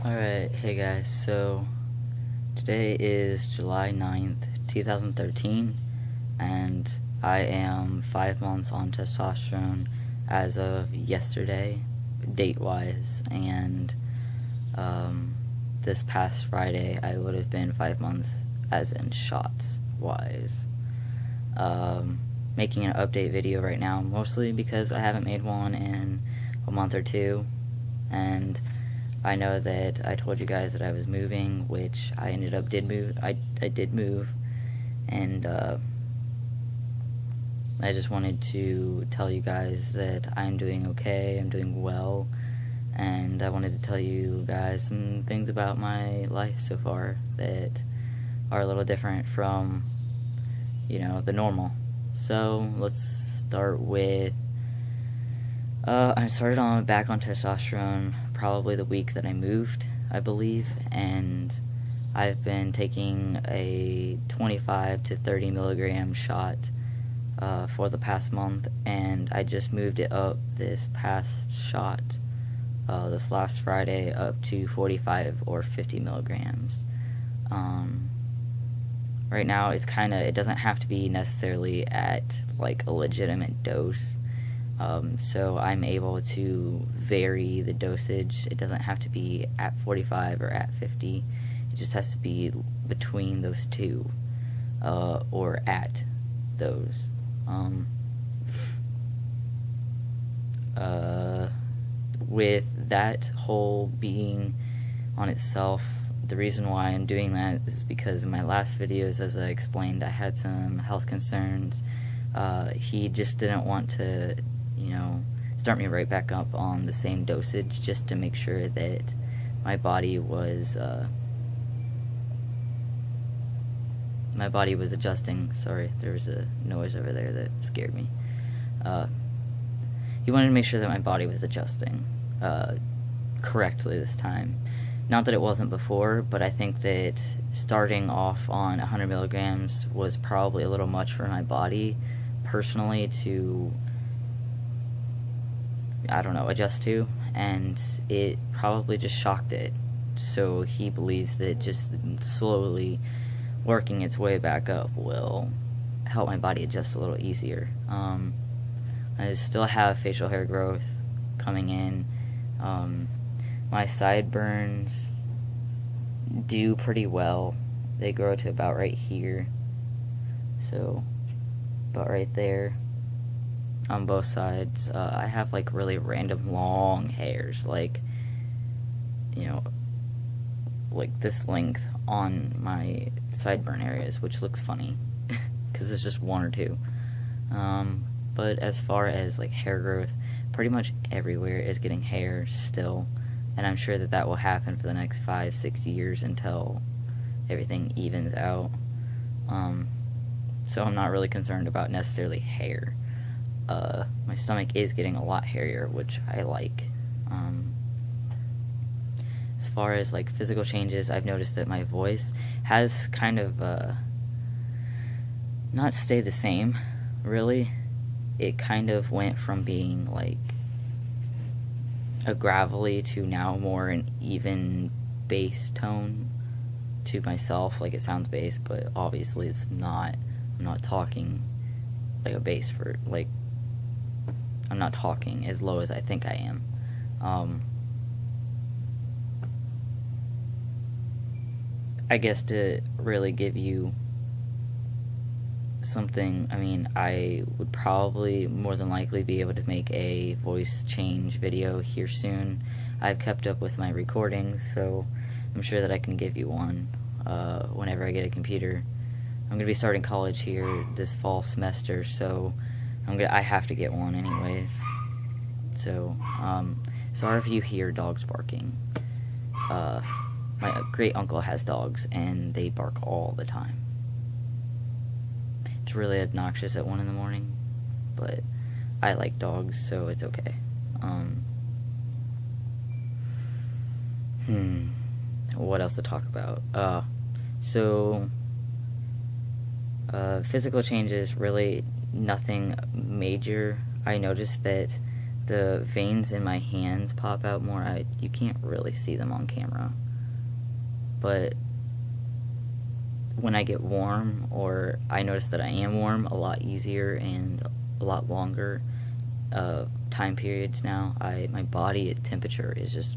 Alright, hey guys, so today is July 9th, 2013, and I am 5 months on testosterone as of yesterday, date-wise, and this past Friday I would have been 5 months as in shots-wise. Making an update video right now, mostly because I haven't made one in a month or two, and I know that I told you guys that I was moving, which I ended up did move. I did move, and I just wanted to tell you guys that I'm doing okay, I'm doing well, and I wanted to tell you guys some things about my life so far that are a little different from, you know, the normal. So let's start with I started back on testosterone probably the week that I moved, I believe, and I've been taking a 25 to 30 milligram shot for the past month, and I just moved it up this past shot, this last Friday, up to 45 or 50 milligrams. Right now it doesn't have to be necessarily at like a legitimate dose. So I'm able to vary the dosage. It doesn't have to be at 45 or at 50. It just has to be between those two, or at those. With that whole being on itself, the reason why I'm doing that is because in my last videos, as I explained, I had some health concerns. He just didn't want to, you know, start me right back up on the same dosage, just to make sure that my body was adjusting. Sorry, there was a noise over there that scared me. He wanted to make sure that my body was adjusting correctly this time. Not that it wasn't before, but I think that starting off on 100 milligrams was probably a little much for my body personally to, I don't know, adjust to, and it probably just shocked it. So he believes that just slowly working its way back up will help my body adjust a little easier. I still have facial hair growth coming in. My sideburns do pretty well. They grow to about right here, so about right there on both sides. I have like really random long hairs, like, you know, like this length on my sideburn areas, which looks funny because it's just one or two. But as far as like hair growth, pretty much everywhere is getting hair still, and I'm sure that that will happen for the next 5-6 years until everything evens out. So I'm not really concerned about necessarily hair. My stomach is getting a lot hairier, which I like. As far as like physical changes, I've noticed that my voice has kind of not stayed the same, really. It kind of went from being like a gravelly to now more an even bass tone to myself. Like, it sounds bass, but obviously it's not. I'm not talking like a bass for, like, I'm not talking as low as I think I am. I guess to really give you something, I mean, I would probably more than likely be able to make a voice change video here soon. I've kept up with my recordings, so I'm sure that I can give you one whenever I get a computer. I'm gonna be starting college here this fall semester, so I have to get one anyways. So sorry if you hear dogs barking. My great uncle has dogs, and they bark all the time. It's really obnoxious at 1 in the morning, but I like dogs, so it's okay. What else to talk about? Physical changes, really nothing major. I noticed that the veins in my hands pop out more. You can't really see them on camera, but when I get warm, or I notice that I am warm a lot easier and a lot longer time periods now, my body temperature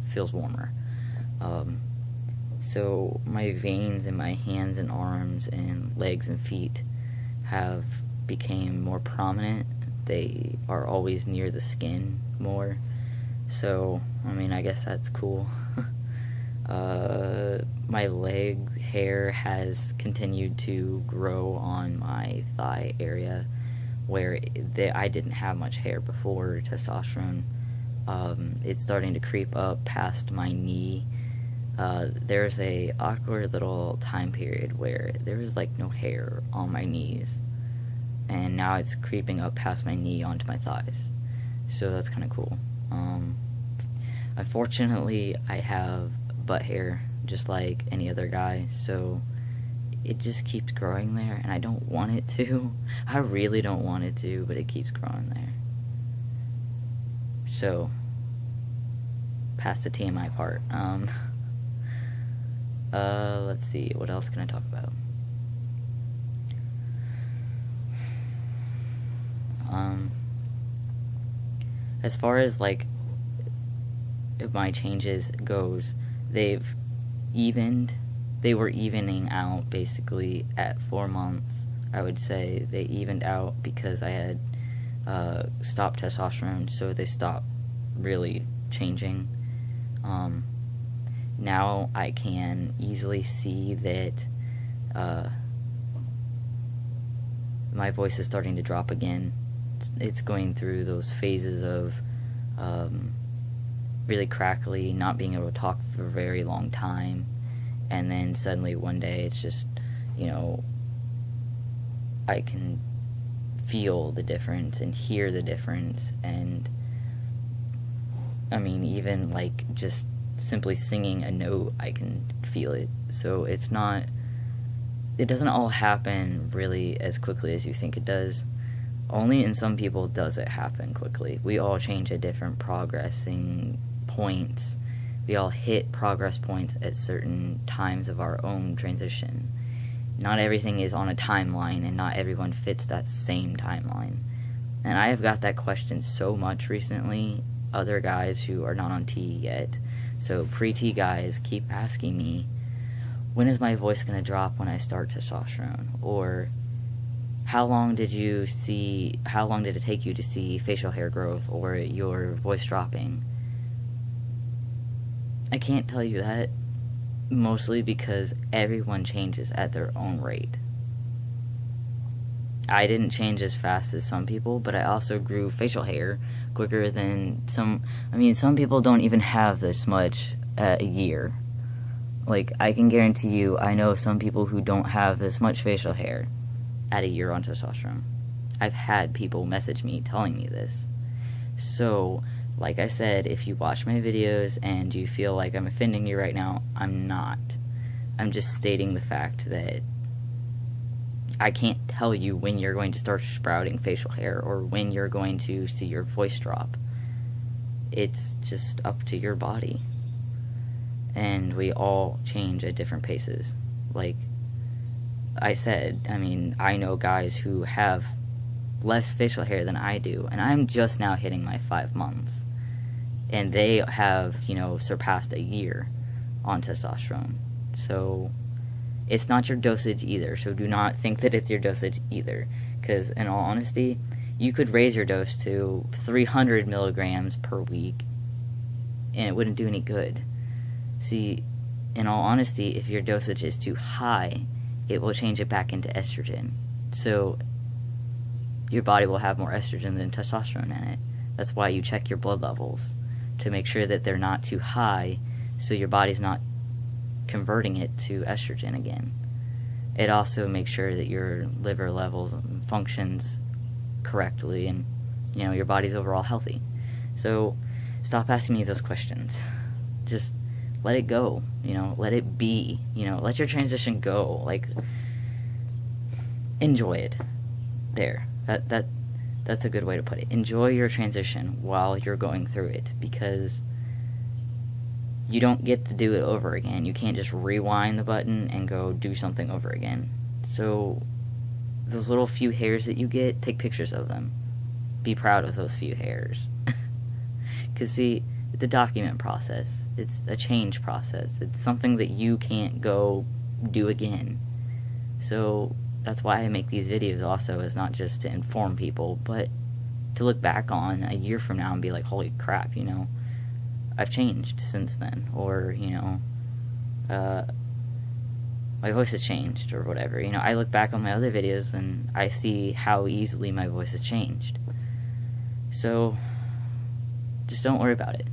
feels warmer. So my veins in my hands and arms and legs and feet have became more prominent. They are always near the skin more. So, I mean, I guess that's cool. My leg hair has continued to grow on my thigh area, where I didn't have much hair before testosterone. It's starting to creep up past my knee. There's a awkward little time period where there was like no hair on my knees, and now it's creeping up past my knee onto my thighs. So that's kind of cool. Unfortunately, I have butt hair just like any other guy, so it just keeps growing there, and I don't want it to. I really don't want it to, but it keeps growing there. So, past the TMI part. Let's see, what else can I talk about? As far as like my changes goes, they were evening out basically at 4 months. I would say they evened out because I had stopped testosterone, so they stopped really changing. Now I can easily see that my voice is starting to drop again. It's going through those phases of really crackly, not being able to talk for a very long time, and then suddenly one day it's just, I can feel the difference and hear the difference, and I mean, even like just simply singing a note, I can feel it. So it doesn't all happen really as quickly as you think it does. Only in some people does it happen quickly. We all change at different progressing points. We all hit progress points at certain times of our own transition. Not everything is on a timeline, and not everyone fits that same timeline. And I have got that question so much recently. Other guys who are not on T yet, so pre-T guys, keep asking me, when is my voice going to drop when I start testosterone? Or how long did it take you to see facial hair growth or your voice dropping? I can't tell you that, mostly because everyone changes at their own rate. I didn't change as fast as some people, but I also grew facial hair quicker than some. I mean, some people don't even have this much a year. Like, I can guarantee you, I know some people who don't have this much facial hair at a year on testosterone. I've had people message me telling me this. So, like I said, if you watch my videos and you feel like I'm offending you right now, I'm not. I'm just stating the fact that I can't tell you when you're going to start sprouting facial hair or when you're going to see your voice drop. It's just up to your body. And we all change at different paces. Like I said, I mean, I know guys who have less facial hair than I do, and I'm just now hitting my 5 months. And they have, surpassed a year on testosterone. So it's not your dosage either, so do not think that it's your dosage either. Because in all honesty, you could raise your dose to 300 milligrams per week, and it wouldn't do any good. See, in all honesty, if your dosage is too high, it will change it back into estrogen. So your body will have more estrogen than testosterone in it. That's why you check your blood levels, to make sure that they're not too high, so your body's not converting it to estrogen again. It also makes sure that your liver levels functions correctly, and your body's overall healthy. So stop asking me those questions. Just let it go. Let it be. Let your transition go. Like, enjoy it. There. That's a good way to put it. Enjoy your transition while you're going through it, because you don't get to do it over again. You can't just rewind the button and go do something over again. So those little few hairs that you get, take pictures of them. Be proud of those few hairs. Because see, it's a document process. It's a change process. It's something that you can't go do again. So that's why I make these videos also, is not just to inform people, but to look back on a year from now and be like, holy crap, you know, I've changed since then. Or, you know, my voice has changed or whatever. You know, I look back on my other videos and I see how easily my voice has changed. So just don't worry about it.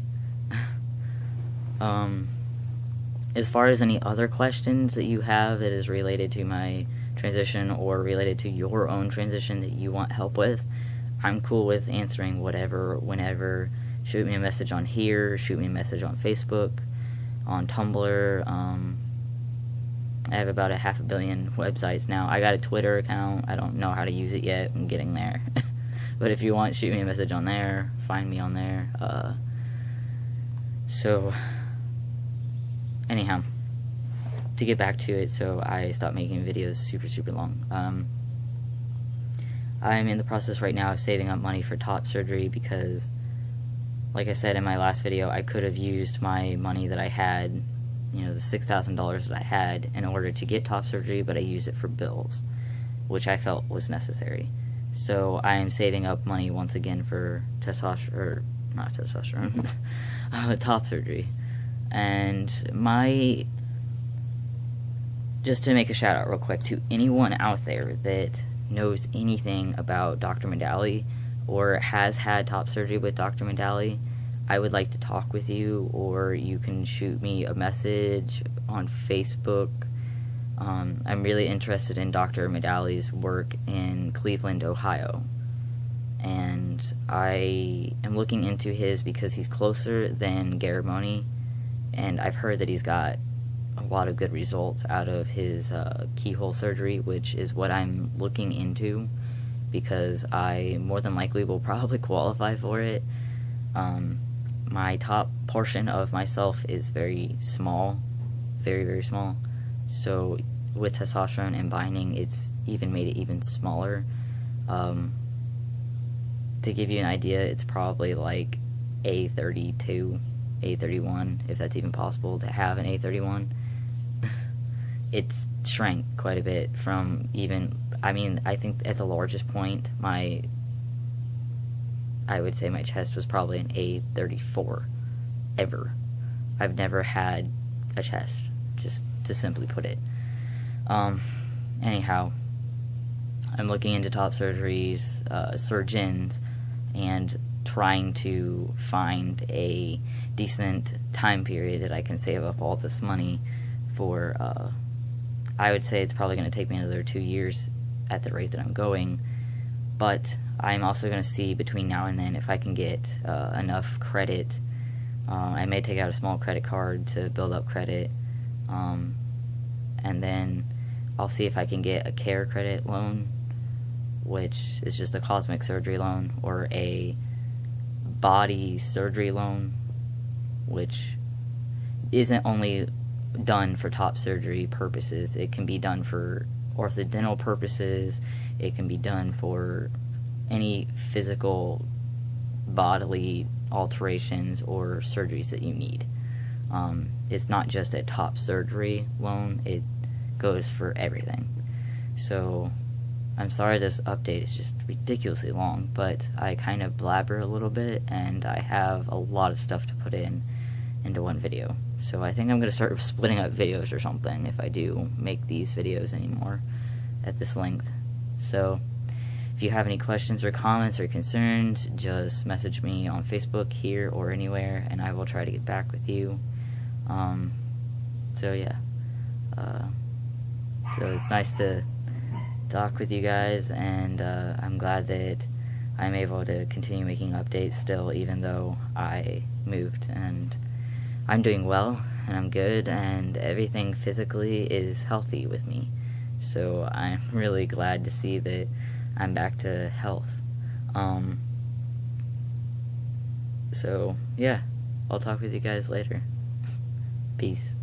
As far as any other questions that you have that is related to my transition or related to your own transition that you want help with, I'm cool with answering whatever, whenever. Shoot me a message on here, shoot me a message on Facebook, on Tumblr. I have about 500 million websites now. I got a Twitter account. I don't know how to use it yet. I'm getting there. But if you want, shoot me a message on there. Find me on there. So, anyhow, to get back to it, so I stopped making videos super long. I'm in the process right now of saving up money for top surgery because, like I said in my last video, I could have used my money that I had, you know, the $6,000 that I had in order to get top surgery, but I used it for bills, which I felt was necessary. So I am saving up money once again for top surgery. And just to make a shout out real quick to anyone out there that knows anything about Dr. Medali or has had top surgery with Dr. Medali, I would like to talk with you, or you can shoot me a message on Facebook. I'm really interested in Dr. Medali's work in Cleveland, Ohio. And I am looking into his because he's closer than Garamoni, and I've heard that he's got a lot of good results out of his keyhole surgery, which is what I'm looking into because I more than likely will probably qualify for it. My top portion of myself is very small, very small, so with testosterone and binding, it's even made it even smaller. To give you an idea, it's probably like A32, A31, if that's even possible to have an A31. It's shrank quite a bit from even, I mean, I think at the largest point, I would say my chest was probably an A34, ever. I've never had a chest, just to simply put it. Anyhow, I'm looking into top surgeries, surgeons, and trying to find a decent time period that I can save up all this money for. I would say it's probably going to take me another 2 years at the rate that I'm going, but I'm also going to see between now and then if I can get enough credit. I may take out a small credit card to build up credit, and then I'll see if I can get a care credit loan, which is just a cosmetic surgery loan, or a body surgery loan, which isn't only done for top surgery purposes. It can be done for orthodontal purposes. It can be done for any physical bodily alterations or surgeries that you need. It's not just a top surgery loan, it goes for everything. So I'm sorry this update is just ridiculously long, but I kind of blabber a little bit and I have a lot of stuff to put into one video. So I think I'm going to start splitting up videos or something if I do make these videos anymore at this length. So if you have any questions or comments or concerns, just message me on Facebook here or anywhere, and I will try to get back with you. So yeah. So it's nice to talk with you guys, and I'm glad that I'm able to continue making updates still, even though I moved, and I'm doing well, and I'm good, and everything physically is healthy with me. So I'm really glad to see that I'm back to health. So, yeah, I'll talk with you guys later. Peace.